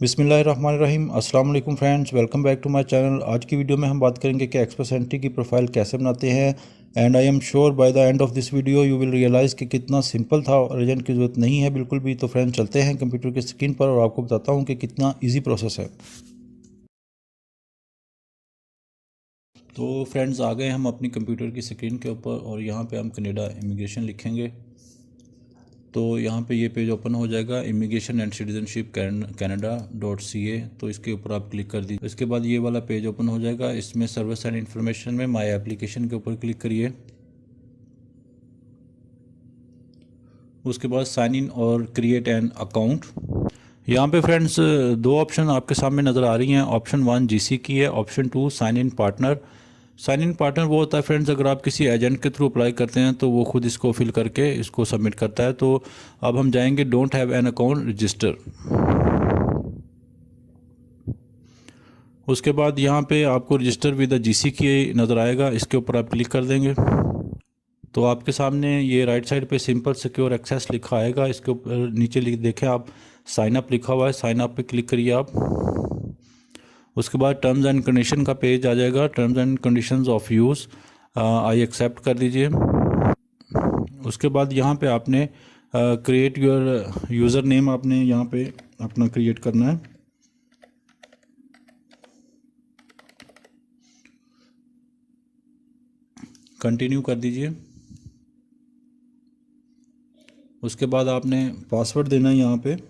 बिस्मिल्लाहिर्रहमानिर्रहीम। अस्सलाम वालेकुम friends, welcome back to my channel. आज की वीडियो में हम बात करेंगे कि एक्सप्रेस एंट्री की प्रोफाइल कैसे बनाते हैं। And I am sure by the end of this video you will realise कि कितना सिंपल था और एजेंट की ज़रूरत नहीं है बिल्कुल भी। तो फ्रेंड्स चलते हैं कंप्यूटर की स्क्रीन पर और आपको बताता हूँ कि कितना ईजी प्रोसेस है। तो फ्रेंड्स आ गए हम अपनी कंप्यूटर की स्क्रीन के ऊपर और यहाँ पे हम कनाडा इमिग्रेशन लिखेंगे तो यहाँ पे ये पेज ओपन हो जाएगा, इमिग्रेशन एंड सिटीजनशिप canada.ca। तो इसके ऊपर आप क्लिक कर दीजिए। इसके बाद ये वाला पेज ओपन हो जाएगा। इसमें सर्विस एंड इन्फॉर्मेशन में माय एप्लीकेशन के ऊपर क्लिक करिए। उसके बाद साइन इन और क्रिएट एन अकाउंट। यहाँ पे फ्रेंड्स दो ऑप्शन आपके सामने नज़र आ रही हैं। ऑप्शन 1 जीसी की है, option 2 sign in partner. Sign in partner वो होता है फ्रेंड्स, अगर आप किसी एजेंट के थ्रू अप्लाई करते हैं तो वो खुद इसको फिल करके इसको सबमिट करता है। तो अब हम जाएंगे don't have an account register. उसके बाद यहाँ पे आपको रजिस्टर विद जीसी की नज़र आएगा, इसके ऊपर आप क्लिक कर देंगे तो आपके सामने ये राइट साइड पे सिंपल सिक्योर एक्सेस लिखा आएगा। इसके ऊपर नीचे लिख देखें आप साइन अप लिखा हुआ है, साइन अप पे क्लिक करिए आप। उसके बाद टर्म्स एंड कंडीशन का पेज आ जाएगा, terms and conditions of use, I accept कर दीजिए। उसके बाद यहाँ पे आपने क्रिएट योर यूज़र नेम आपने यहाँ पे अपना क्रिएट करना है। कंटिन्यू कर दीजिए। उसके बाद आपने पासवर्ड देना है यहाँ पे।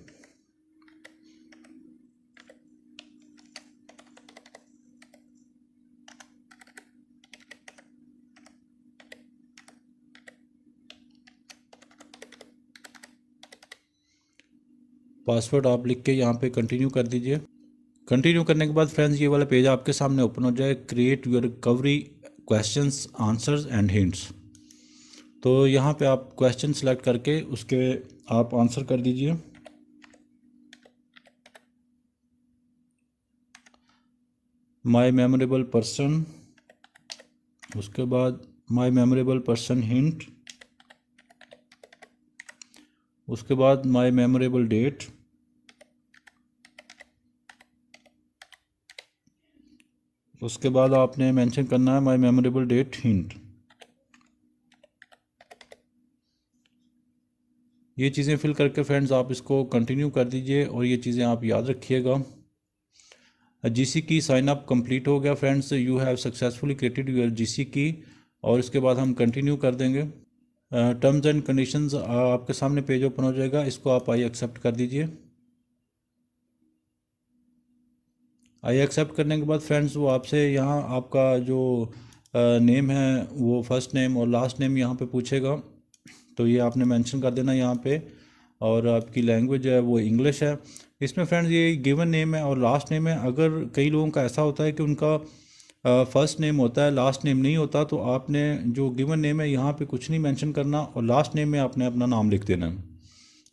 पासवर्ड आप लिख के यहाँ पे कंटिन्यू कर दीजिए। कंटिन्यू करने के बाद फ्रेंड्स ये वाला पेज आपके सामने ओपन हो जाए, create your recovery questions answers and hints. तो यहाँ पे आप क्वेश्चन सेलेक्ट करके उसके आप आंसर कर दीजिए। माय मेमोरेबल पर्सन, उसके बाद माय मेमोरेबल पर्सन हिंट, उसके बाद माय मेमोरेबल डेट, उसके बाद आपने मेंशन करना है माय मेमोरेबल डेट हिंट। ये चीज़ें फिल करके फ्रेंड्स आप इसको कंटिन्यू कर दीजिए और ये चीज़ें आप याद रखिएगा। जीसी की साइन अप कंप्लीट हो गया friends, you have successfully created your GC की। और इसके बाद हम कंटिन्यू कर देंगे। टर्म्स एंड कंडीशंस आपके सामने पेज ओपन हो जाएगा, इसको आप आई एक्सेप्ट कर दीजिए। आई एक्सेप्ट करने के बाद फ्रेंड्स वो आपसे यहाँ आपका जो नेम है वो फर्स्ट नेम और लास्ट नेम यहाँ पे पूछेगा, तो ये आपने मेंशन कर देना यहाँ पे। और आपकी लैंग्वेज है वो इंग्लिश है। इसमें फ्रेंड्स ये गिवन नेम है और लास्ट नेम है। अगर कई लोगों का ऐसा होता है कि उनका फर्स्ट नेम होता है लास्ट नेम नहीं होता, तो आपने जो गिवन नेम है यहाँ पे कुछ नहीं मेंशन करना और लास्ट नेम में आपने अपना नाम लिख देना है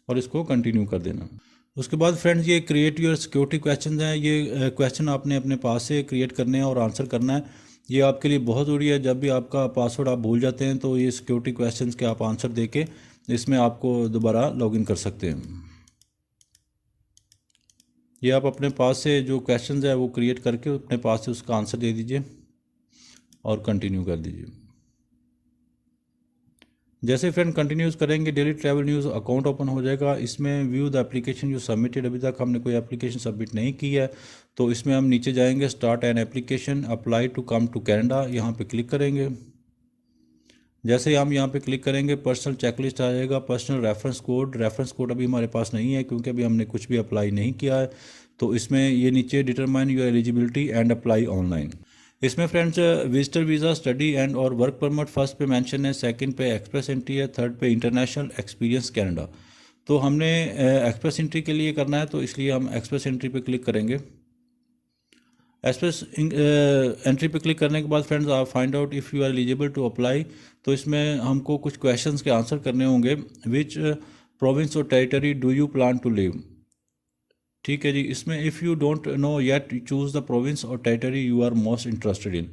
और इसको कंटिन्यू कर देना। उसके बाद फ्रेंड्स ये क्रिएट योर सिक्योरिटी क्वेश्चन हैं, ये क्वेश्चन आपने अपने पास से क्रिएट करने हैं और आंसर करना है। ये आपके लिए बहुत ज़रूरी है। जब भी आपका पासवर्ड आप भूल जाते हैं तो ये सिक्योरिटी क्वेश्चंस के आप आंसर देके इसमें आपको दोबारा लॉगिन कर सकते हैं। ये आप अपने पास से जो क्वेश्चंस है वो क्रिएट करके अपने पास से उसका आंसर दे दीजिए और कंटिन्यू कर दीजिए। जैसे फ्रेंड कंटिन्यूस करेंगे daily travel news account open हो जाएगा। इसमें view the application you submitted, अभी तक हमने कोई एप्लीकेशन सबमिट नहीं की है तो इसमें हम नीचे जाएंगे, start an application apply to come to Canada, यहाँ पे क्लिक करेंगे। जैसे हम यहाँ पे क्लिक करेंगे पर्सनल चेकलिस्ट आ जाएगा, पर्सनल रेफरेंस कोड अभी हमारे पास नहीं है क्योंकि अभी हमने कुछ भी अप्लाई नहीं किया है। तो इसमें ये नीचे determine your eligibility and apply online. इसमें friends visitor visa, study and और वर्क परमिट फर्स्ट पे मेंशन है, सेकंड पे एक्सप्रेस एंट्री है, थर्ड पे इंटरनेशनल एक्सपीरियंस कनाडा। तो हमने एक्सप्रेस एंट्री के लिए करना है तो इसलिए हम एक्सप्रेस एंट्री पे क्लिक करेंगे। एक्सप्रेस एंट्री पे क्लिक करने के बाद फ्रेंड्स आप find out if you are eligible to apply. तो इसमें हमको कुछ क्वेश्चंस के आंसर करने होंगे। विच प्रोविंस और territory do you plan to live, ठीक है जी। इसमें if you don't know yet choose the province और territory you are most interested in,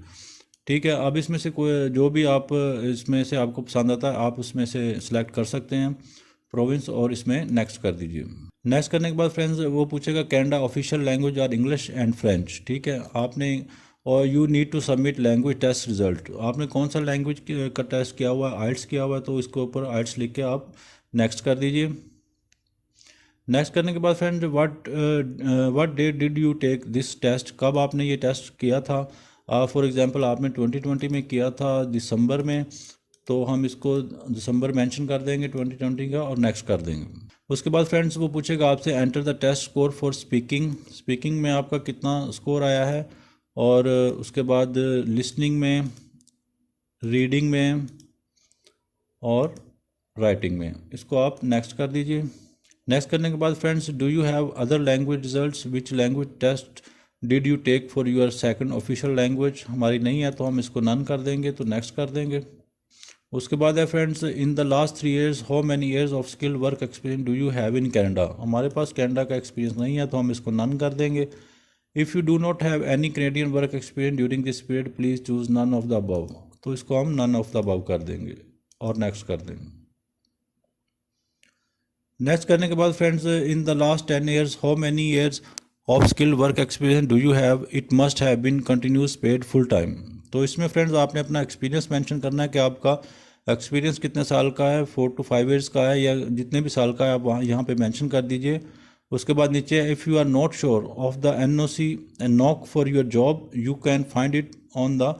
ठीक है। अब इसमें से कोई जो भी आप इसमें से आपको पसंद आता है आप उसमें से सिलेक्ट कर सकते हैं प्रोविंस और इसमें नेक्स्ट कर दीजिए। नेक्स्ट करने के बाद फ्रेंड्स वो पूछेगा Canada official language are English and French, ठीक है। आपने और you need to submit language test result, आपने कौन सा लैंग्वेज का टेस्ट किया हुआ है, आइट्स किया हुआ है, तो इसके ऊपर आइट्स लिख के आप नेक्स्ट कर दीजिए। नेक्स्ट करने के बाद friend what date did you take this test, कब आपने ये टेस्ट किया था। फॉर एग्जांपल आपने 2020 में किया था दिसंबर में, तो हम इसको दिसंबर मेंशन कर देंगे 2020 का और नेक्स्ट कर देंगे। उसके बाद फ्रेंड्स वो पूछेगा आपसे enter the test score for speaking, speaking में आपका कितना स्कोर आया है, और उसके बाद लिसनिंग में, रीडिंग में और राइटिंग में, इसको आप नेक्स्ट कर दीजिए। नेक्स्ट करने के बाद friends do you have other language results, which language test did you take for your second official language, हमारी नहीं है तो हम इसको नन कर देंगे, तो नेक्स्ट कर देंगे। उसके बाद है friends in the last 3 years how many years of skilled work experience do you have in Canada, हमारे पास कनाडा का एक्सपीरियंस नहीं है तो हम इसको नन कर देंगे। If you do not have any Canadian work experience during this period please choose none of the above, तो इसको हम नन ऑफ द अबव कर देंगे और नेक्स्ट कर देंगे। नेक्स्ट करने के बाद friends in the last 10 years how many years of skilled work experience do you have, it must have been continuous paid full time, तो इसमें फ्रेंड्स आपने अपना एक्सपीरियंस मेंशन करना है कि आपका एक्सपीरियंस कितने साल का है, 4 to 5 ईयर्स का है या जितने भी साल का है आप वहाँ यहाँ पे मेंशन कर दीजिए। उसके बाद नीचे if you are not sure of the NOC and NOC for your job you can find it on the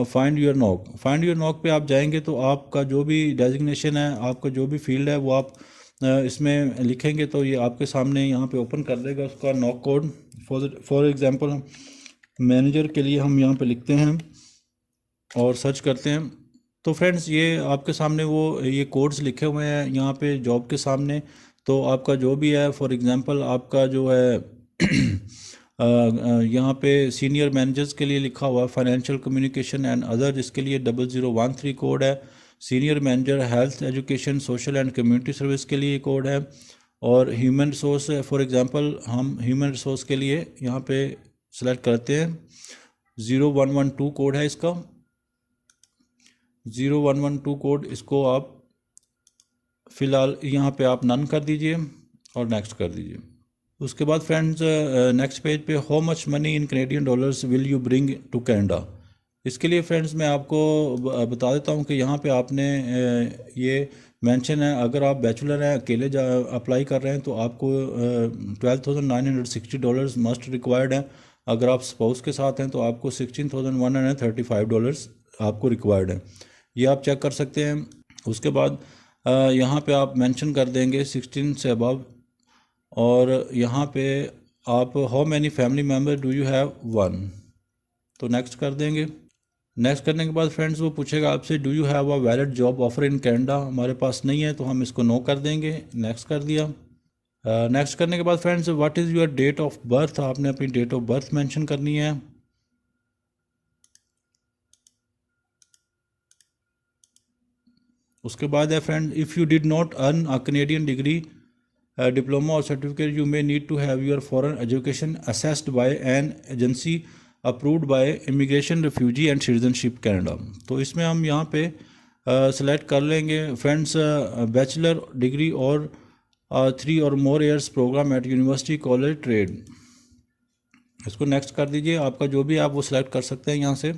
find your NOC, find your NOC पे आप जाएंगे तो आपका जो भी डेजिग्नेशन है, आपका जो भी फील्ड है वो आप इसमें लिखेंगे तो ये आपके सामने यहाँ पे ओपन कर देगा उसका NOC code. For example manager के लिए हम यहाँ पे लिखते हैं और सर्च करते हैं, तो फ्रेंड्स ये आपके सामने वो ये कोड्स लिखे हुए हैं यहाँ पे जॉब के सामने, तो आपका जो भी है फॉर एग्जांपल आपका जो है यहाँ पे सीनियर मैनेजर्स के लिए लिखा हुआ है फाइनेंशियल कम्युनिकेशन एंड अदर, इसके लिए 0013 कोड है। Senior manager health education social and community service के लिए कोड है। और ह्यूमन रिसोर्स फॉर एग्जांपल हम ह्यूमन रिसोर्स के लिए यहाँ पे सेलेक्ट करते हैं 0112 कोड है इसका, 0112 कोड, इसको आप फ़िलहाल यहाँ पे आप नन कर दीजिए और नेक्स्ट कर दीजिए। उसके बाद फ्रेंड्स नेक्स्ट पेज पे how much money in Canadian dollars will you bring to Canada, इसके लिए फ्रेंड्स मैं आपको बता देता हूँ कि यहाँ पे आपने ये मेंशन है, अगर आप बैचलर हैं अकेले अप्लाई कर रहे हैं तो आपको $12,960 मस्ट रिक्वायर्ड है, अगर आप स्पाउस के साथ हैं तो आपको $16,135 आपको रिक्वायर्ड है, ये आप चेक कर सकते हैं। उसके बाद यहाँ पे आप मेंशन कर देंगे 16 से अबव, और यहाँ पे आप how many family member do you have 1, तो नेक्स्ट कर देंगे। नेक्स्ट करने के बाद फ्रेंड्स वो पूछेगा आपसे do you have a valid job offer in Canada, हमारे पास नहीं है तो हम इसको नो कर देंगे, नेक्स्ट कर दिया। नेक्स्ट करने के बाद friends what is your date of birth, आपने अपनी डेट ऑफ बर्थ मेंशन करनी है। उसके बाद है friend if you did not earn a Canadian degree diploma और certificate you may need to have your foreign education assessed by an agency approved by immigration refugee and citizenship Canada, तो इसमें हम यहाँ पे सेलेक्ट कर लेंगे friends bachelor degree और 3 और more years programme at university college trade, इसको नेक्स्ट कर दीजिए। आपका जो भी आप वो सिलेक्ट कर सकते हैं यहाँ से।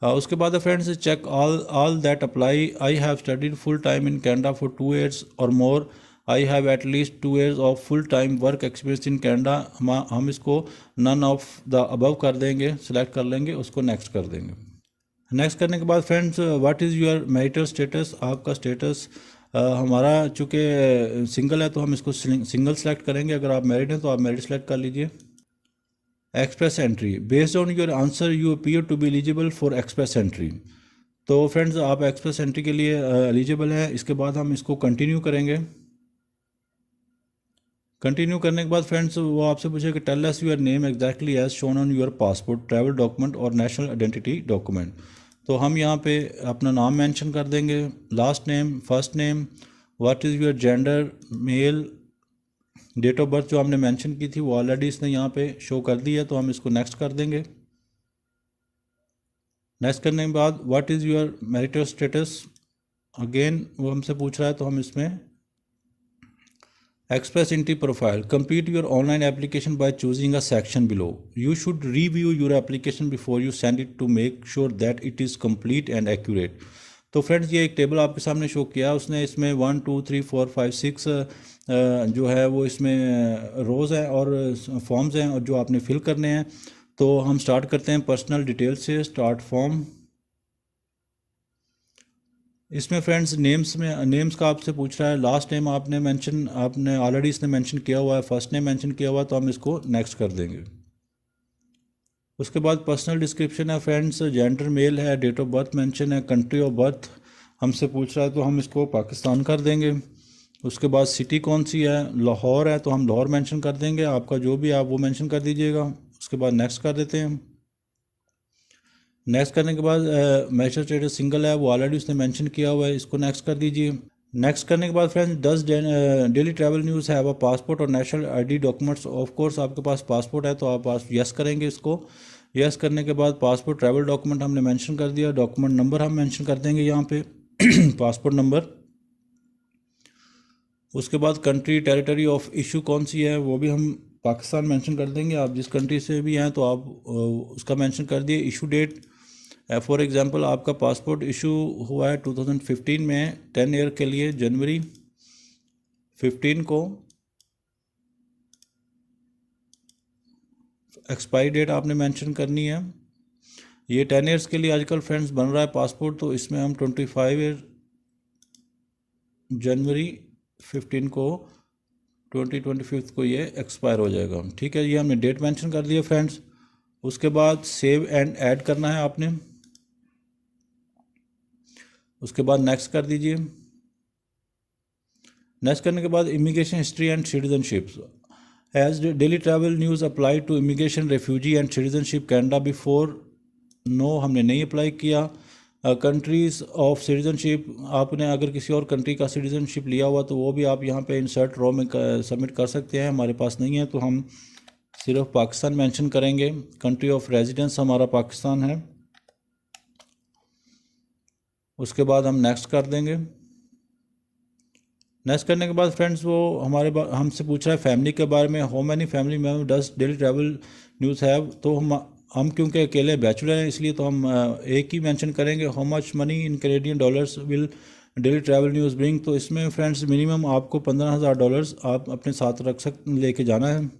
उसके बाद friends check all that apply, I have studied full time in Canada for 2 years और more, I have at least 2 years of full time work experience in Canada, हम इसको नन ऑफ द अबव कर देंगे, select कर लेंगे, उसको next कर देंगे। नेक्स्ट करने के बाद friends what is your marital status, आपका स्टेटस हमारा चूँकि सिंगल है तो हम इसको सिंगल सेलेक्ट करेंगे, अगर आप मैरिड हैं तो आप मैरिड सेलेक्ट कर लीजिए। Express entry based on your answer you appear to be eligible for express entry, तो फ्रेंड्स आप एक्सप्रेस एंट्री के लिए एलिजिबल हैं। इसके बाद हम इसको कंटिन्यू करेंगे। कंटिन्यू करने के बाद फ्रेंड्स वो आपसे पूछेगा tell us your name exactly as shown on your passport travel document और नेशनल आइडेंटिटी डॉक्यूमेंट, तो हम यहाँ पे अपना नाम मेंशन कर देंगे, last name, first name, what is your gender male, date of birth जो हमने मेंशन की थी वो ऑलरेडी इसने यहाँ पे शो कर दी है तो हम इसको नेक्स्ट कर देंगे। नेक्स्ट करने के बाद what is your marital status, again वो हमसे पूछ रहा है तो हम इसमें Express entry profile. Complete your online application by choosing a section below. You should review your application before you send it to make sure that it is complete and accurate. तो friends ये एक table आपके सामने show किया उसने, इसमें 1 2 3 4 5 6 जो है वो इसमें रोज़ हैं और फॉर्म्स हैं और जो आपने फिल करने हैं। तो हम स्टार्ट करते हैं पर्सनल डिटेल्स से। Start form. इसमें फ्रेंड्स नेम्स का आपसे पूछ रहा है। लास्ट नेम आपने ऑलरेडी इसने मेंशन किया हुआ है, फर्स्ट नेम मेंशन किया हुआ है, तो हम इसको नेक्स्ट कर देंगे। उसके बाद पर्सनल डिस्क्रिप्शन है फ्रेंड्स, जेंडर मेल है, डेट ऑफ बर्थ मेंशन है, कंट्री ऑफ बर्थ हमसे पूछ रहा है तो हम इसको पाकिस्तान कर देंगे। उसके बाद सिटी कौन सी है, लाहौर है तो हम लाहौर मेंशन कर देंगे, आपका जो भी आप वो मेंशन कर दीजिएगा। उसके बाद नेक्स्ट कर देते हैं। नेक्स्ट करने के बाद मैरिटल स्टेटस सिंगल है, वो ऑलरेडी उसने मेंशन किया हुआ है, इसको नेक्स्ट कर दीजिए। नेक्स्ट करने के बाद friends does Daily travel news है, वो पासपोर्ट और national ID documents. Of course आपके पास पासपोर्ट है तो आप यस करेंगे इसको। यस करने के बाद पासपोर्ट ट्रैवल डॉक्यूमेंट हमने मेंशन कर दिया, डॉक्यूमेंट नंबर हम मेंशन कर देंगे यहाँ पे पासपोर्ट नंबर। उसके बाद कंट्री टेरिटरी ऑफ इशू कौन सी है वो भी हम पाकिस्तान मेंशन कर देंगे। आप जिस कंट्री से भी हैं तो आप उसका मेंशन कर दिए। इशू डेट, फॉर एग्ज़ाम्पल आपका पासपोर्ट इशू हुआ है 2015 में 10 ईयर के लिए, जनवरी 15 को। एक्सपायरी डेट आपने मेंशन करनी है। ये 10 ईयर्स के लिए आजकल फ्रेंड्स बन रहा है पासपोर्ट, तो इसमें हम 25 ईयर जनवरी 15 को 2025 को ये एक्सपायर हो जाएगा। ठीक है, ये हमने डेट मेंशन कर दी है फ्रेंड्स। उसके बाद सेव एंड ऐड करना है आपने। उसके बाद नेक्स्ट कर दीजिए। नेक्स्ट करने के बाद immigration history and citizenship. Has Daily travel News apply to immigration, refugee and citizenship Canada before. No, हमने नहीं अप्लाई किया। कंट्रीज़ ऑफ सिटीजनशिप, आपने अगर किसी और कंट्री का सिटीजनशिप लिया हुआ तो वो भी आप यहाँ पे इंसर्ट रो में सबमिट कर सकते हैं। हमारे पास नहीं है तो हम सिर्फ पाकिस्तान मेंशन करेंगे। कंट्री ऑफ रेजिडेंस हमारा पाकिस्तान है। उसके बाद हम नेक्स्ट कर देंगे। नेक्स्ट करने के बाद फ्रेंड्स वो हमसे पूछ रहा है फैमिली के बारे में। How many family member does Daily travel News have. तो हम क्योंकि अकेले बैचलर हैं इसलिए तो हम एक ही मेंशन करेंगे। How much money in Canadian dollars will daily travel news bring. तो इसमें फ्रेंड्स मिनिमम आपको $15,000 आप अपने साथ लेके जाना है।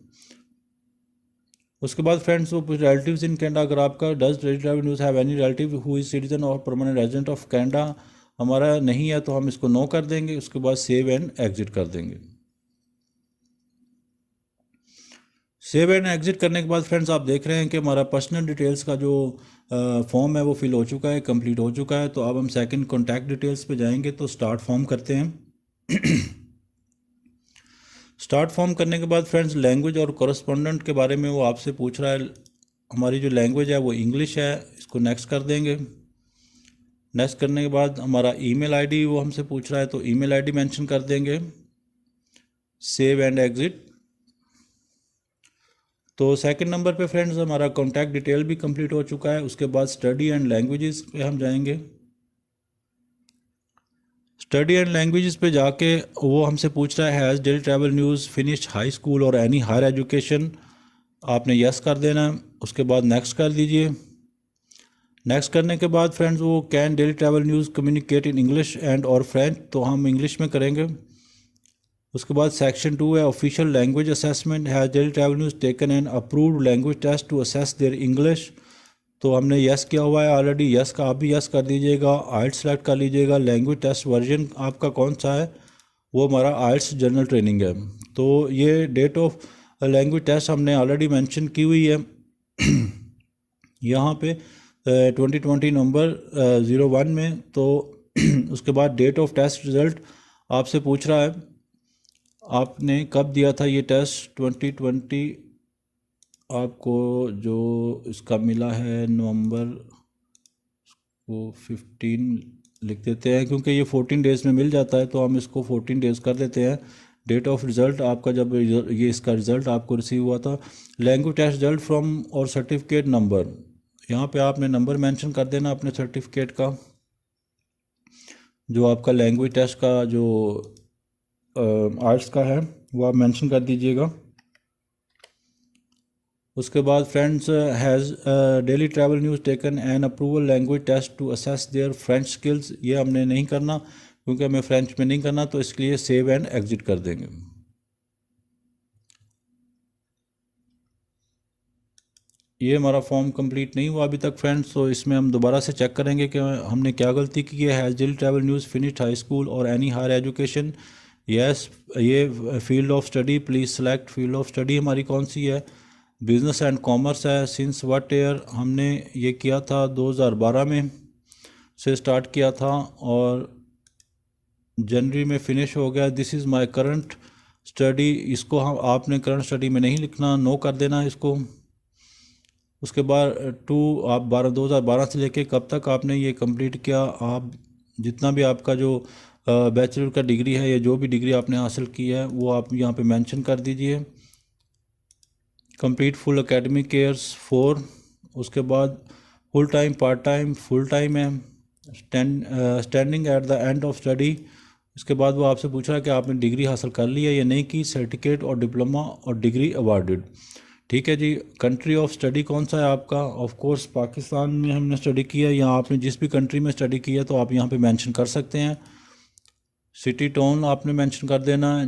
उसके बाद फ्रेंड्स वो कुछ रिलेटिव्स इन कनाडा, अगर आपका does Daily travel News have any relative who is citizen और परमानेंट रेजिडेंट ऑफ कनाडा, हमारा नहीं है तो हम इसको नो कर देंगे। उसके बाद सेव एंड एग्जिट कर देंगे। सेव एंड एग्जिट करने के बाद फ्रेंड्स आप देख रहे हैं कि हमारा पर्सनल डिटेल्स का जो फॉर्म है वो फिल हो चुका है, कंप्लीट हो चुका है। तो अब हम सेकंड कॉन्टैक्ट डिटेल्स पे जाएंगे तो स्टार्ट फॉर्म करते हैं। स्टार्ट फॉर्म करने के बाद फ्रेंड्स लैंग्वेज और कॉरेस्पॉन्डेंट के बारे में वो आपसे पूछ रहा है। हमारी जो लैंग्वेज है वो इंग्लिश है, इसको नेक्स्ट कर देंगे। नेक्स्ट करने के बाद हमारा ईमेल आईडी वो हमसे पूछ रहा है तो ईमेल आईडी मेंशन कर देंगे। Save and exit. तो सेकंड नंबर पे फ्रेंड्स हमारा कॉन्टैक्ट डिटेल भी कंप्लीट हो चुका है। उसके बाद स्टडी एंड लैंग्वेजेस पे हम जाएंगे। स्टडी एंड लैंग्वेजेस पे जाके वो हमसे पूछ रहा है has Daily travel news finished high school और एनी हायर एजुकेशन। आपने यस कर देना है। उसके बाद नेक्स्ट कर दीजिए। नेक्स्ट करने के बाद फ्रेंड्स वो can daily travel news communicate in English and और फ्रेंच, तो हम इंग्लिश में करेंगे। उसके बाद सेक्शन 2 है official language assessment. Has Daily travel News taken an approved language test to assess their English. तो हमने यस किया हुआ है ऑलरेडी, यस का आप भी यस कर दीजिएगा। आइल्स सेलेक्ट कर लीजिएगा। लैंग्वेज टेस्ट वर्जन आपका कौन सा है, वो हमारा आइल्स जनरल ट्रेनिंग है। तो ये डेट ऑफ लैंग्वेज टेस्ट हमने ऑलरेडी मेंशन की हुई है यहाँ पे 2020 नवंबर 01 में। तो उसके बाद डेट ऑफ टेस्ट रिज़ल्ट आपसे पूछ रहा है आपने कब दिया था ये टेस्ट। 2020 आपको जो इसका मिला है नवंबर को 15 लिख देते हैं क्योंकि ये 14 डेज़ में मिल जाता है तो हम इसको 14 डेज़ कर देते हैं। डेट ऑफ रिज़ल्ट आपका जब ये इसका रिज़ल्ट आपको रिसीव हुआ था। लैंग्वेज टेस्ट रिज़ल्ट फ्रॉम और सर्टिफिकेट नंबर, यहाँ पे आपने नंबर मेंशन कर देना अपने सर्टिफिकेट का, जो आपका लैंग्वेज टेस्ट का जो आर्ट्स का है वो आप मेंशन कर दीजिएगा। उसके बाद friends, has Daily travel News taken an approval language test to assess their French skills, ये हमने नहीं करना क्योंकि हमें फ्रेंच में नहीं करना, तो इसके लिए सेव एंड एग्जिट कर देंगे। ये हमारा फॉर्म कंप्लीट नहीं हुआ अभी तक फ्रेंड्स, तो इसमें हम दोबारा से चेक करेंगे कि हमने क्या गलती की है। Has Daily travel news finished high school और एनी हायर एजुकेशन, यस। ये field of study, please select field of study हमारी कौन सी है, बिजनेस एंड कॉमर्स है। सिंस व्हाट ईयर, हमने ये किया था 2012 में से स्टार्ट किया था और जनवरी में फिनिश हो गया। This is my current study, इसको हम आपने करंट स्टडी में नहीं लिखना, नो कर देना इसको। उसके बाद आप 2012 से लेके कब तक आपने ये कंप्लीट किया, आप जितना भी आपका जो बैचलर का डिग्री है या जो भी डिग्री आपने हासिल की है वो आप यहाँ पे मेंशन कर दीजिए। Complete full academic years 4। उसके बाद full time, part time, full time है। Standing at the end of study, उसके बाद वो आपसे पूछ रहा है कि आपने डिग्री हासिल कर ली है या नहीं की, सर्टिफिकेट और डिप्लोमा और डिग्री अवार्डेड। ठीक है जी। कंट्री ऑफ स्टडी कौन सा है आपका, ऑफ कोर्स पाकिस्तान में हमने स्टडी किया है, या आपने जिस भी कंट्री में स्टडी किया तो आप यहाँ पे मेंशन कर सकते हैं। सिटी टाउन आपने मेंशन कर देना है।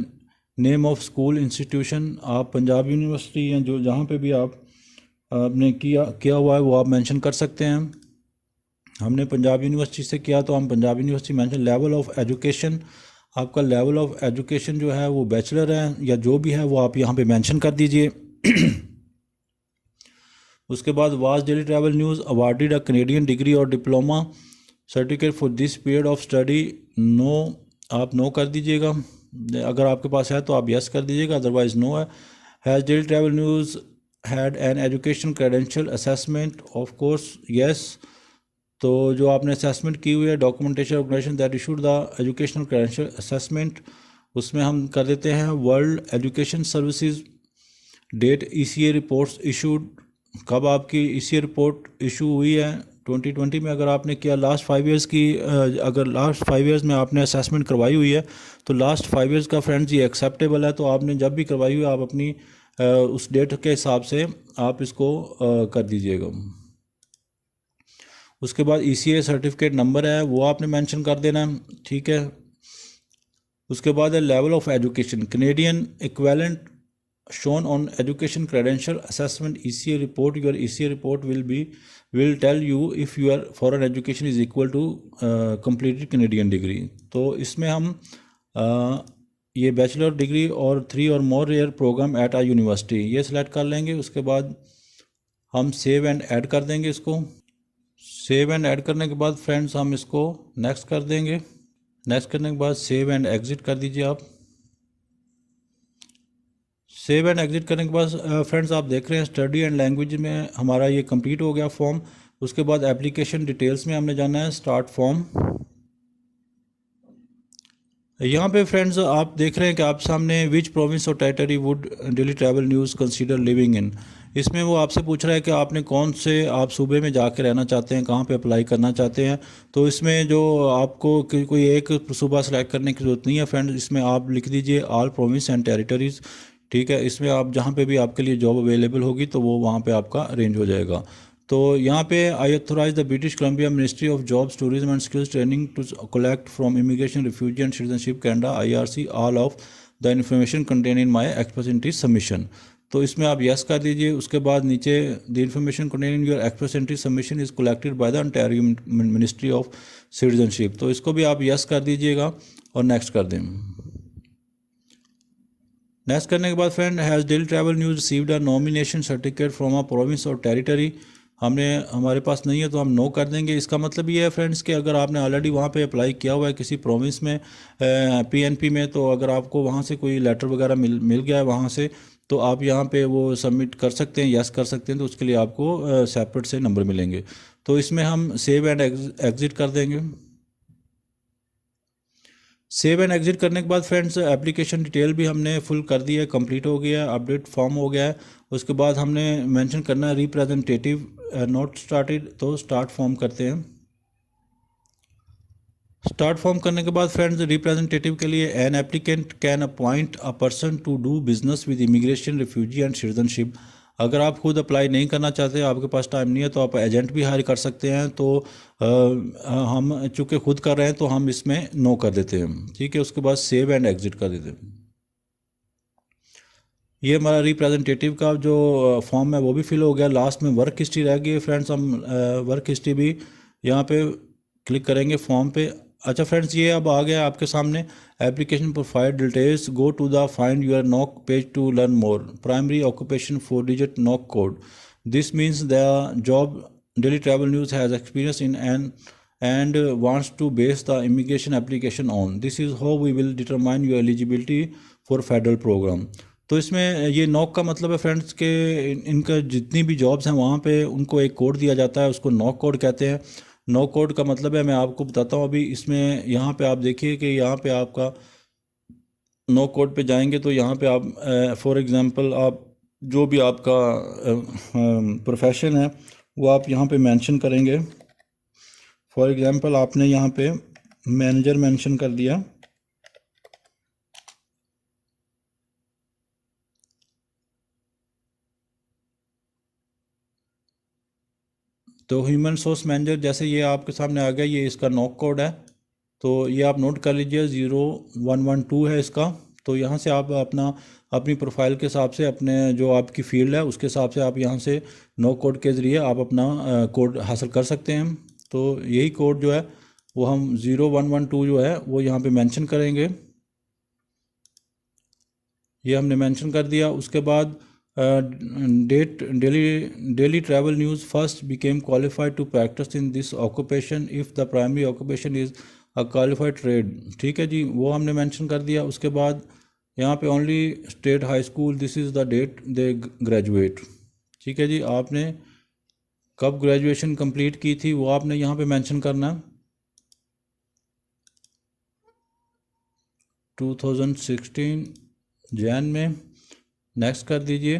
नेम ऑफ स्कूल इंस्टीट्यूशन, आप पंजाब यूनिवर्सिटी या जो जहाँ पे भी आपने किया हुआ है वो आप मेंशन कर सकते हैं। हमने पंजाब यूनिवर्सिटी से किया तो हम Punjab university mention. Level of education, आपका लेवल ऑफ एजुकेशन जो है वो बैचलर है या जो भी है वो आप यहाँ पे मेंशन कर दीजिए। उसके बाद was daily travel news awarded a Canadian degree और diploma certificate for this period of study, no, आप नो कर दीजिएगा। अगर आपके पास है तो आप यस कर दीजिएगा, अदरवाइज नो है। Has Daily travel News had an education credential assessment, of course yes. तो जो आपने असेसमेंट की हुई है, documentation organisation that issued the educational credential assessment, उसमें हम कर देते हैं World Education Services. Date ECA reports issued, कब आपकी ईसीए रिपोर्ट इशू हुई है, 2020 में। अगर आपने किया लास्ट 5 ईयर्स की, अगर लास्ट 5 ईयर्स में आपने असेसमेंट करवाई हुई है तो लास्ट 5 ईयर्स का फ्रेंड्स ये एक्सेप्टेबल है। तो आपने जब भी करवाई हुई है आप अपनी उस डेट के हिसाब से आप इसको कर दीजिएगा। उसके बाद ईसीए सर्टिफिकेट नंबर है वो आपने मेंशन कर देना है, ठीक है। उसके बाद है level of education, Canadian equivalent shown on education credential assessment ECA report. Your ECA report will tell you if your foreign education is equal to completed Canadian degree. तो इसमें हम ये बैचलर डिग्री और 3 और मोर ईयर प्रोग्राम एट आ university ये select कर लेंगे। उसके बाद हम सेव एंड ऐड कर देंगे इसको। सेव एंड ऐड करने के बाद फ्रेंड्स हम इसको नेक्स्ट कर देंगे। नेक्स्ट करने के बाद सेव एंड एग्जिट कर दीजिए आप। सेव एंड एग्जिट करने के बाद फ्रेंड्स आप देख रहे हैं स्टडी एंड लैंग्वेज में हमारा ये कंप्लीट हो गया फॉर्म। उसके बाद एप्लीकेशन डिटेल्स में हमने जाना है स्टार्ट फॉर्म। यहाँ पे फ्रेंड्स आप देख रहे हैं कि आप सामने विच प्रोविंस और territory would daily travel news consider living in, इसमें वो आपसे पूछ रहा है कि आपने कौन से आप सूबे में जाके रहना चाहते हैं, कहाँ पे अप्लाई करना चाहते हैं। तो इसमें जो आपको कोई एक सूबा सेलेक्ट करने की ज़रूरत नहीं है फ्रेंड्स, इसमें आप लिख दीजिए ऑल प्रोविंस एंड टेरिटरीज़, ठीक है। इसमें आप जहाँ पे भी आपके लिए जॉब अवेलेबल होगी तो वो वहाँ पे आपका अरेंज हो जाएगा। तो यहाँ पे I authorize the British Columbia ministry of jobs tourism and skills training to collect from immigration refugee and citizenship Canada IRC all of the information contain in my express entry submission. तो इसमें आप yes कर दीजिए। उसके बाद नीचे the information contain in your express entry submission is collected by the Ontario ministry of citizenship, तो इसको भी आप यस कर दीजिएगा और नेक्स्ट कर दें। नेक्स्ट करने के बाद friend has Daily travel news received a nomination certificate from a province और टेरिटरी, हमारे पास नहीं है तो हम नो कर देंगे। इसका मतलब ये है फ्रेंड्स कि अगर आपने ऑलरेडी वहाँ पे अप्लाई किया हुआ है किसी प्रोविंस में PNP में, तो अगर आपको वहाँ से कोई लेटर वगैरह मिल गया है वहाँ से, तो आप यहाँ पे वो सबमिट कर सकते हैं, यस कर सकते हैं, तो उसके लिए आपको सेपरेट से नंबर मिलेंगे। तो इसमें हम सेव एंड एग्जिट कर देंगे। सेव एंड एग्जिट करने के बाद फ्रेंड्स एप्लीकेशन डिटेल भी हमने फुल कर दी है, कंप्लीट हो गया है, अपडेट फॉर्म हो गया है। उसके बाद हमने मेंशन करना है रिप्रेजेंटेटिव नॉट स्टार्टेड, तो स्टार्ट फॉर्म करते हैं। स्टार्ट फॉर्म करने के बाद फ्रेंड्स रिप्रेजेंटेटिव के लिए an applicant can appoint a person to do business with immigration, refugee and citizenship. अगर आप खुद अप्लाई नहीं करना चाहते, आपके पास टाइम नहीं है, तो आप एजेंट भी हायर कर सकते हैं। तो हम चूँकि खुद कर रहे हैं तो हम इसमें नो कर देते हैं, ठीक है। उसके बाद सेव एंड एग्जिट कर देते हैं। ये हमारा रिप्रेजेंटेटिव का जो फॉर्म है वो भी फिल हो गया। लास्ट में वर्क हिस्ट्री रह गई है फ्रेंड्स, हम वर्क हिस्ट्री भी यहाँ पे क्लिक करेंगे फॉर्म पे। अच्छा फ्रेंड्स, ये अब आ गया आपके सामने application profile details. Go to the find your NOC page to learn more. Primary occupation 4 digit NOC code. This means the job Daily travel News has experience in an and wants to base the immigration application on. This is how we will determine your eligibility for federal program. तो इसमें ये knock का मतलब है friends के इनका जितनी भी जॉब्स हैं वहाँ पे उनको एक कोड दिया जाता है, उसको नॉक कोड कहते हैं। नॉक कोड का मतलब है, मैं आपको बताता हूँ अभी। इसमें यहाँ पे आप देखिए कि यहाँ पे आपका नॉक कोड पे जाएंगे तो यहाँ पे आप फॉर एग्ज़ाम्पल आप जो भी आपका प्रोफेशन है वो आप यहाँ पे मेंशन करेंगे। फॉर एग्ज़ाम्पल आपने यहाँ पे मैनेजर मेंशन कर दिया, तो ह्यूमन सोर्स मैनेजर जैसे ये आपके सामने आ गया, ये इसका नॉक कोड है। तो ये आप नोट कर लीजिए, 0112 है इसका। तो यहाँ से आप अपनी प्रोफाइल के हिसाब से, अपने जो आपकी फील्ड है उसके हिसाब से आप यहाँ से नॉक कोड के ज़रिए आप अपना कोड हासिल कर सकते हैं। तो यही कोड जो है वो हम 0112 जो है वो यहाँ पे मेंशन करेंगे। ये हमने मेंशन कर दिया। उसके बाद date Daily travel News first became qualified to practise in this occupation if the primary occupation is a qualified trade, ठीक है जी, वो हमने मेंशन कर दिया। उसके बाद यहाँ पे only state high school, this is the date they graduate, ठीक है जी। आपने कब ग्रेजुएशन कंप्लीट की थी वो आपने यहाँ पे मेंशन करना। 2016 जैन में। नेक्स्ट कर दीजिए।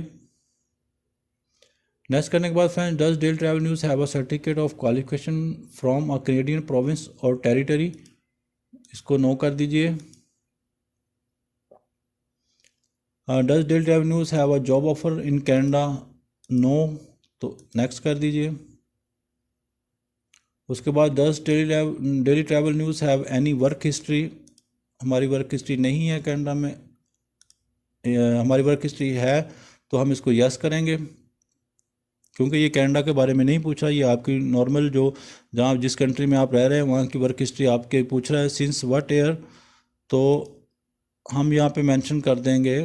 नेक्स्ट करने के बाद friend, does Daily travel News have a certificate of qualification from a Canadian province और टेरिटरी, इसको नो कर दीजिए। Does Daily travel News have a job offer in Canada, no, तो नेक्स्ट कर दीजिए। उसके बाद does Daily travel News have any work history, हमारी वर्क हिस्ट्री नहीं है कनाडा में। हमारी वर्क हिस्ट्री है तो हम इसको यस करेंगे, क्योंकि ये कनाडा के बारे में नहीं पूछा, ये आपकी नॉर्मल जो जहाँ जिस कंट्री में आप रह रहे हैं वहाँ की वर्क हिस्ट्री आपके पूछ रहा है, सिंस व्हाट ईयर। तो हम यहाँ पे मेंशन कर देंगे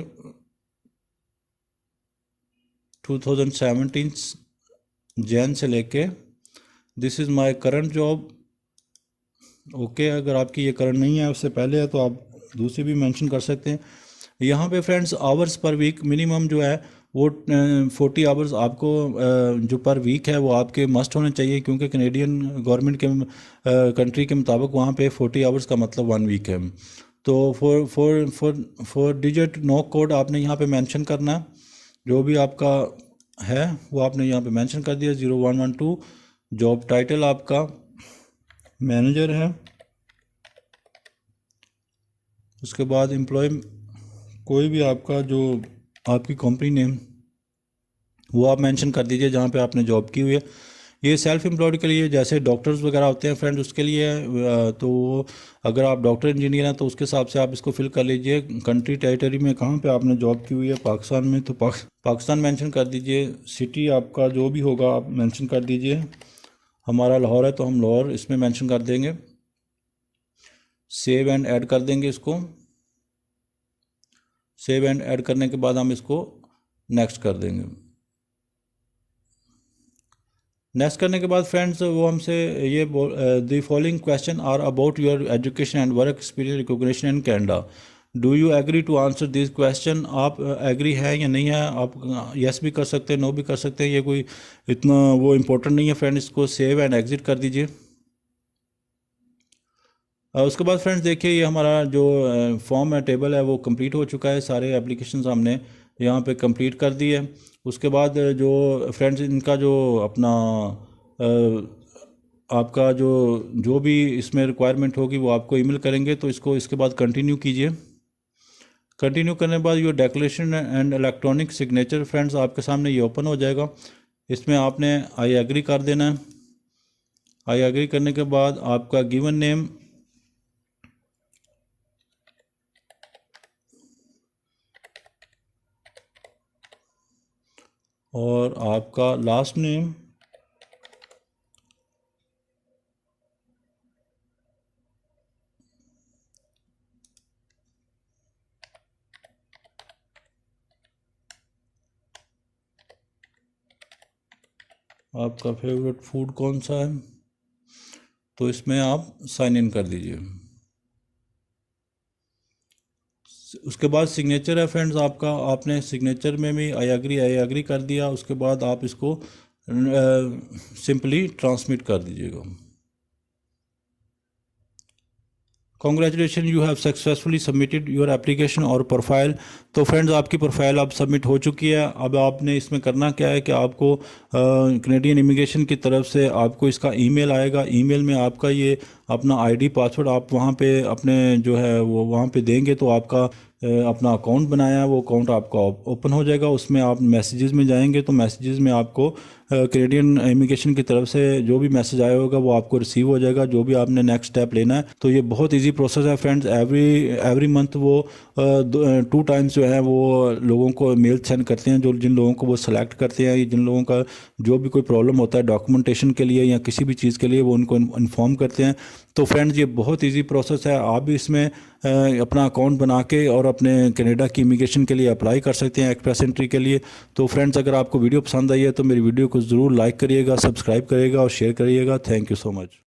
2017 जैन से लेके this is my current job, okay. अगर आपकी ये करंट नहीं है, उससे पहले है, तो आप दूसरी भी मेंशन कर सकते हैं। यहाँ पे friends hours per week minimum जो है वो 40 आवर्स आपको जो पर वीक है वो आपके मस्ट होने चाहिए, क्योंकि कैनेडियन गवर्नमेंट के कंट्री के मुताबिक वहाँ पे 40 आवर्स का मतलब 1 वीक है। तो फोर डिजिट नॉक कोड आपने यहाँ पे मेंशन करना, जो भी आपका है वो आपने यहाँ पे मेंशन कर दिया। 0112 जॉब टाइटल आपका मैनेजर है। उसके बाद एम्प्लॉय कोई भी आपका जो आपकी कंपनी नेम वो आप मेंशन कर दीजिए जहाँ पे आपने जॉब की हुई है। ये सेल्फ एम्प्लॉयड के लिए, जैसे डॉक्टर्स वगैरह होते हैं फ्रेंड्स, उसके लिए तो अगर आप डॉक्टर इंजीनियर हैं तो उसके हिसाब से आप इसको फिल कर लीजिए। कंट्री टेरिटरी में कहाँ पे आपने जॉब की हुई है, पाकिस्तान में, तो पाकिस्तान मेंशन कर दीजिए। सिटी आपका जो भी होगा आप मेंशन कर दीजिए। हमारा लाहौर है तो हम लाहौर इसमें मेंशन कर देंगे। सेव एंड ऐड कर देंगे इसको। सेव एंड ऐड करने के बाद हम इसको नेक्स्ट कर देंगे। नेक्स्ट करने के बाद फ्रेंड्स वो हमसे ये the following question are about your education and work experience recognition in Canada, do you agree to answer this question. आप एग्री है या नहीं है, आप यस भी कर सकते हैं, नो भी कर सकते हैं, ये कोई इतना वो इम्पोर्टेंट नहीं है फ्रेंड। इसको सेव एंड एग्जिट कर दीजिए। उसके बाद फ्रेंड्स देखिए, ये हमारा जो फॉर्म है, टेबल है, वो कंप्लीट हो चुका है। सारे एप्लीकेशंस हमने यहाँ पे कंप्लीट कर दिए। उसके बाद जो फ्रेंड्स इनका जो अपना आपका जो भी इसमें रिक्वायरमेंट होगी वो आपको ईमेल करेंगे। तो इसको इसके बाद कंटिन्यू कीजिए। कंटिन्यू करने के बाद your declaration and electronic signature friends आपके सामने ये ओपन हो जाएगा। इसमें आपने आई एग्री कर देना है। आई एग्री करने के बाद आपका गिवन नेम और आपका लास्ट नेम आपका फेवरेट फूड कौन सा है, तो इसमें आप साइन इन कर दीजिए। उसके बाद सिग्नेचर है फ्रेंड्स आपका, आपने सिग्नेचर में भी आई एग्री कर दिया। उसके बाद आप इसको सिंपली ट्रांसमिट कर दीजिएगा। Congratulation, you have successfully submitted your application और प्रोफाइल। तो फ्रेंड्स आपकी प्रोफाइल अब सबमिट हो चुकी है। अब आपने इसमें करना क्या है कि आपको कैनेडियन इमिग्रेशन की तरफ से आपको इसका ईमेल आएगा। ईमेल में आपका ये अपना आईडी पासवर्ड आप वहाँ पे अपने जो है वो वहाँ पे देंगे, तो आपका अपना अकाउंट बनाया है वो अकाउंट आपका ओपन हो जाएगा। उसमें आप मैसेजेस में जाएंगे तो मैसेजेस में आपको कैनेडियन इमिग्रेशन की तरफ से जो भी मैसेज आया होगा वो आपको रिसीव हो जाएगा, जो भी आपने नेक्स्ट स्टेप लेना है। तो ये बहुत इजी प्रोसेस है फ्रेंड्स। एवरी मंथ वो 2 टाइम्स जो है वो लोगों को मेल सेंड करते हैं, जो जिन लोगों को वो सेलेक्ट करते हैं, जिन लोगों का जो भी कोई प्रॉब्लम होता है डॉक्यूमेंटेशन के लिए या किसी भी चीज़ के लिए, वो उनको इन्फॉर्म करते हैं। तो फ्रेंड्स ये बहुत इजी प्रोसेस है। आप भी इसमें अपना अकाउंट बना के और अपने कनाडा की इमिग्रेशन के लिए अप्लाई कर सकते हैं एक्सप्रेस एंट्री के लिए। तो फ्रेंड्स अगर आपको वीडियो पसंद आई है तो मेरी वीडियो को ज़रूर लाइक करिएगा, सब्सक्राइब करिएगा और शेयर करिएगा। Thank you so much.